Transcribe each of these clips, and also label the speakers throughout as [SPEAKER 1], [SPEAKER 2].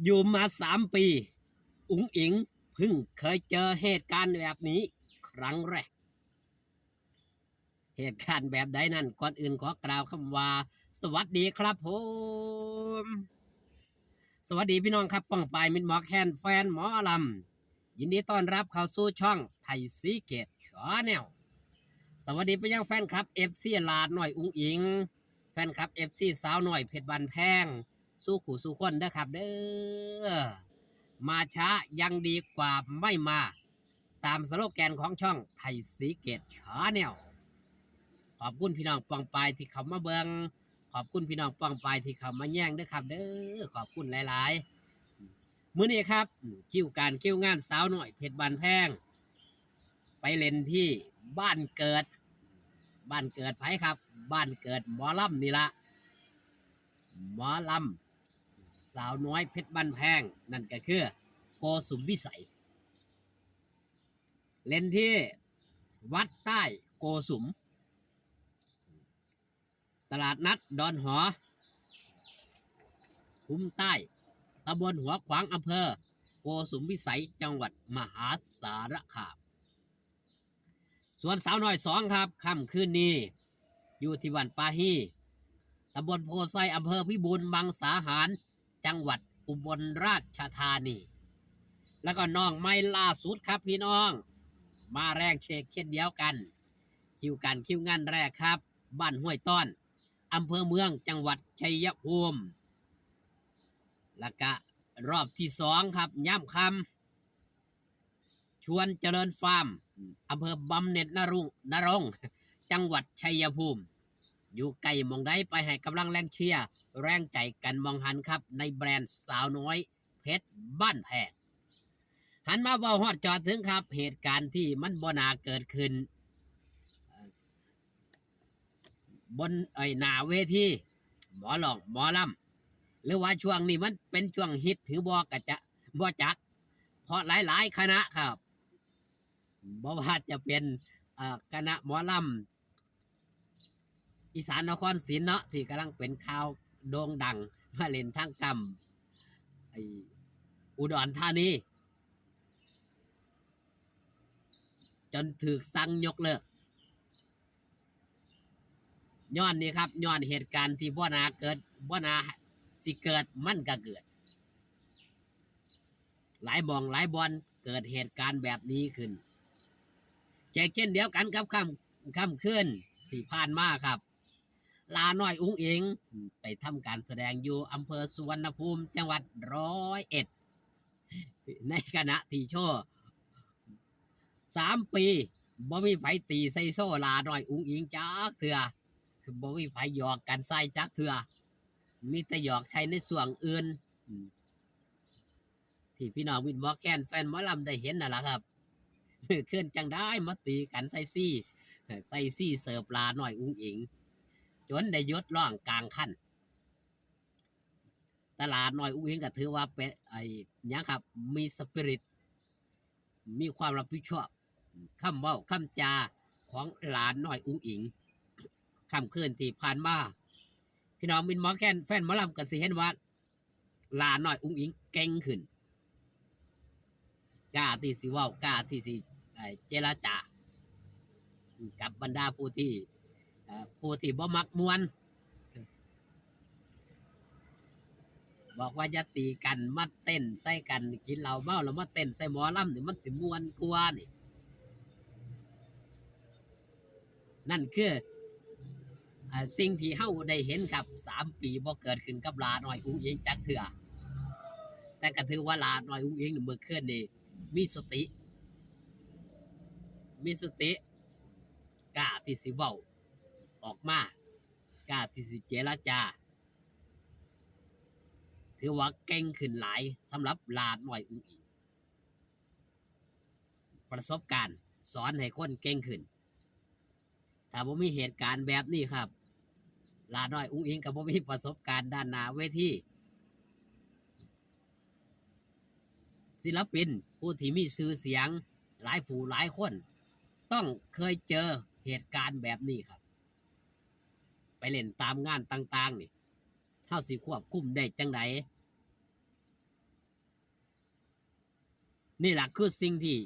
[SPEAKER 1] อยู่มา3 ปีอุ๋งอิงเพิ่งเคยเจอเหตุการณ์แบบนี้ครั้งแรกเหตุการณ์แบบใดนั้นก่อนอื่นขอกล่าวคำว่าสวัสดีครับผมสวัสดีพี่น้องครับป้องปายมิตรหมอแคนแฟนหมอลำยินดีต้อนรับเข้าสู่ช่องไทยซีเกตชาแนลสวัสดีไปยังแฟนคลับเอฟซีลาดหน่อยอุ๋งอิงแฟนคลับเอฟซีสาวหน่อยเพชรบันแพงสู้ขู่สู้คนเด้อครับเด้อมาช้ายังดีกว่าไม่มาตามสโลแกนของช่องไทยสีเกตชาแนลขอบคุณพี่น้องปองปายที่เขามาเบิงขอบคุณพี่น้องปองปายที่เขามาแย่งเด้อครับเด้อขอบคุณหลายๆมื้อนี้ครับคิวงานสาวหน่อยเพชรบันแพงไปเล่นที่บ้านเกิดไผครับบ้านเกิดหมอลำนี่ละหมอลำสาวน้อยเพชรบันแพงนั่นก็คือโกสุมวิสัยเล่นที่วัดใต้โกสุมตลาดนัดดอนหอคุ้มใต้ตำบลหัวขวางอำเภอโกสุมวิสัยจังหวัดมหาสารคามส่วนสาวน้อย2ครับค่ำคืนนี้อยู่ที่วันปาฮีตำบลโพไซอำเภอพิบูลมังสาหารจังหวัดอุบลราชธานีแล้วก็น้องไม่ล่าสุดครับพี่น้องมาแรงเชกเช่นเดียวกันคิวงานแรกครับบ้านห้วยต้อนอำเภอเมืองจังหวัดชัยภูมิแล้วก็รอบที่2ครับย่ำคำชวนเจริญฟาร์มอำเภอบำเหน็จนรงจังหวัดชัยภูมิอยู่ไกลมองได้ไปให้กำลังแรงเชียร์แรงใจกันมองหันครับในแบรนด์สาวน้อยเพชรบ้านแพงหันมาเว้าฮอดจอดถึงครับเหตุการณ์ที่มันบ่น่าเกิดขึ้นบนหน้าเวทีหมอหลองหมอลำหรือว่าช่วงนี้มันเป็นช่วงฮิตถือบอกะจะบ่จักเพราะหลายๆคณะครับบ่ว่าจะเป็นคณะหมอลำอีสานนครศรีเนาะที่กำลังเป็นข่าวโด่งดังมาเล่นทางกำไออุดรธานีจนถูกสั่งยกเลิกย้อนนี่ครับย้อนเหตุการณ์ที่บ่นาเกิดบ่นาสิเกิดมันก็เกิดหลายบ่องหลายบอลเกิดเหตุการณ์แบบนี้ขึ้นแจกเช่นเดียวกันครับค่ำคืนที่ผ่านมาครับลาน้อยอุ้งอิงไปทำการแสดงอยู่อำเภอสุวรรณภูมิจังหวัด101ในขณะที่โชว์3 ปีบ่มีไผตีใส่โซ่ลาน้อยอุ้งอิงจักเถื่อบ่มีไผหยอกกันใส่จักเถื่อมีแต่หยอกใช้ในส่วนอื่นที่พี่น้องวินหมอแกนแฟนหมอลำได้เห็นน่ะล่ะครับเคลื่อนจังได้มาตีกันใส่ซี่เสิร์ฟลาหน่อยอุ้งอิงจนได้ยศร่องกลางขั้นตลาดหน่อยอุ้งอิงก็ถือว่าเป็นยังครับมีสปิริตมีความรับผิดชอบคำเว้าคำจาของหลานหน่อยอุ้งอิงคำเคลื่อนที่ผ่านมาพี่น้องวินหมอแกนแฟนหมอลำก็สิเห็นว่าหลานหน่อยอุ้งอิงเก่งขึ้นกล้าที่สิเว้ากล้าที่สิเจรจากับบรรดาผู้ที่บ่มักมวนบอกว่าจะตีกันมาเต้นใส่กันกินเหล้าเมาแล้วมาเต้นใส่หมอลำนี่มันสิมวนกว่านี่นั่นคือสิ่งที่เฮาได้เห็นครับ3 ปีบ่เกิดขึ้นกับลาน้อยอุ้งอิงจักเถื่อแต่ก็ถือว่าลาน้อยอุ้งอิงเมื่อคืนนี่มีสติมีสติกล้าที่สิเว้าออกมากล้าที่สิเจรจาถือว่าเก่งขึ้นหลายสำหรับลาน้อยอุ้งอิงประสบการณ์สอนให้คนเก่งขึ้นถ้าบ่มีเหตุการณ์แบบนี้ครับลาน้อยอุ้งอิงก็บ่มีประสบการณ์ด้านหน้าเวทีศิลปินผู้ที่มีชื่อเสียงหลายผู้หลายคนต้องเคยเจอเหตุการณ์แบบนี้ครับไปเล่นตามงานต่างๆนี่เฮาสิควบคุมได้จังได นี่แหละคือสิ่งที่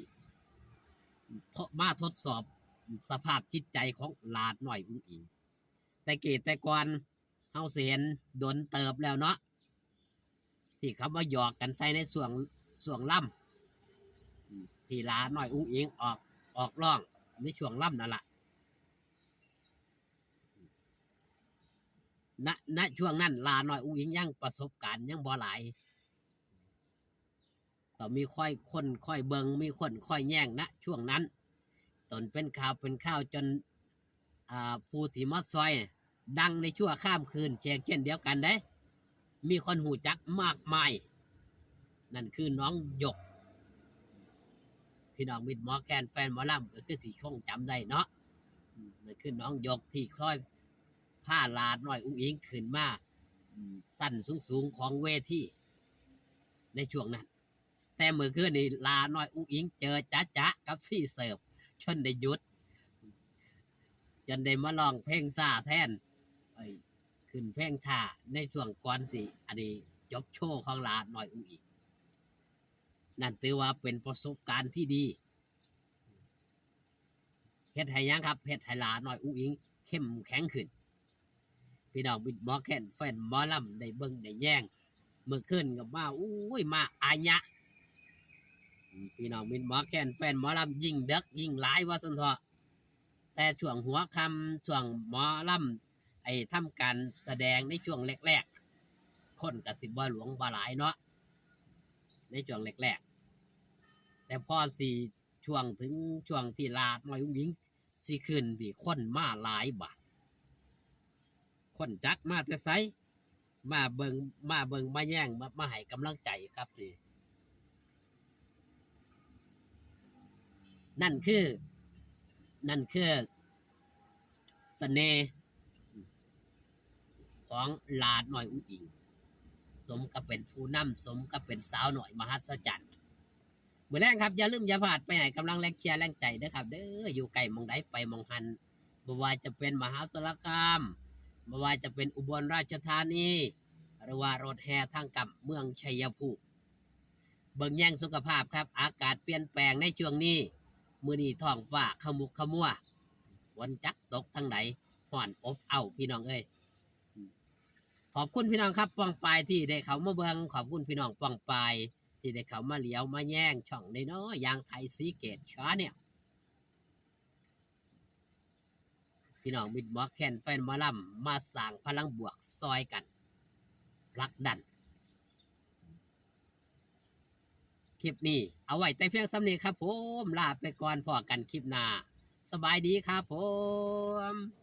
[SPEAKER 1] มาทดสอบสภาพจิตใจของหลาดหน่อยอุ้งอิงแต่เกตแต่ก่อนเฮาเสียนโดนเติบแล้วเนาะที่เขามาหยอกกันใส่ในส่วงล่ำที่หลาดหน่อยอุ้งอิงออกร้องในช่วงล่ำนั่นแหละณช่วงนั้นหลาดหน่อยอุ้งอิงยังประสบการณ์ยังบ่หลายต่อมีค่อยคนค่อยเบิงมีคนค่อยแย่งนะช่วงนั้นตนเป็นข่าวจนผู้ที่มาซอยดังในชั่วข้ามคืนเช่นเดียวกันได้มีคนหูจักมากมายนั่นคือน้องหยกพี่น้องมิดหมอแคนแฟนหมอลำก็คือสีคงจำได้เนาะนั่นคือน้องหยกที่ค่อยผ้าลาดน้อยอุ้งอิงขึ้นมาสั้นสูงของเวทีในช่วงนั้นแต่เมื่อคืนนี้ลาน้อยอุ้งอิงเจอจ๊ะกับซี่เสิร์ฟจนได้หยุดจนได้มาลองเพลงซาแทนขึ้นเพลงท่าในช่วงก่อนสิอันนี้จบโชว์ของลาน้อยอุ้งอิงนั่นถือว่าเป็นประสบการณ์ที่ดีเฮ็ดให้ยังครับเฮ็ดให้ลาน้อยอุ้งอิงเข้มแข็งขึ้นพี่น้องบิดหมอแคนแฟนหมอลำได้เบิ่งได้แย่งเมื่อคืนกับว่าอุ้ยมาอายะพี่น้องบิดหมอแคนแฟนหมอลำยิ่งเด็กยิ่งหลายว่าสันเถาะแต่ช่วงหัวคำช่วงหมอลำทำการแสดงในช่วงแรกๆคนกับสิบบ่หลวงบ่หลายเนาะในช่วงแรกๆแต่พอสี่ช่วงถึงช่วงที่ลาดน้อยอุ้งอิงสิขึ้นพี่คนมาหลายบาทคนจักมาแต่ไสมาเบิงมาแย่งมาให้กำลังใจครับนี่นั่นคือเสน่ห์ของลาดน้อยอุ้งอิงสมกับเป็นผู้นำสมกับเป็นสาวหน่อยมหัศจรรย์เมื่อแรงครับอย่าลืมอย่าพลาดไปให้กำลังแรงเชียร์แรงใจเด้อครับเด้ออยู่ไกลมองใดไปมองหันบ่ว่าจะเป็นมหาสารคามบ่ว่าจะเป็นอุบลราชธานีหรือว่ารถแห่ทางกำเมืองชัยภูมิเบิ่งแย่งสุขภาพครับอากาศเปลี่ยนแปลงในช่วงนี้มื้อนี้ท้องฟ้าขมุกขมัวฝนจักตกทั้งไหนห่อนอบอ้าวพี่น้องเอ้ยขอบคุณพี่น้องครับป้องปลายที่ได้เขามาเบิ่งขอบคุณพี่น้องป้องปลายที่ได้เขามาเหลียวมาแย่งช่องน้อยๆอย่างไทยสีเกตช้าเนี่ยพี่น้องมิดหมอแคนแฟนหมอลำมาสร้างพลังบวกซอยกันผลักดันคลิปนี้เอาไว้แต่เพียงสำเนีครับผมลาไปก่อนพอกันคลิปหน้าสบายดีครับผม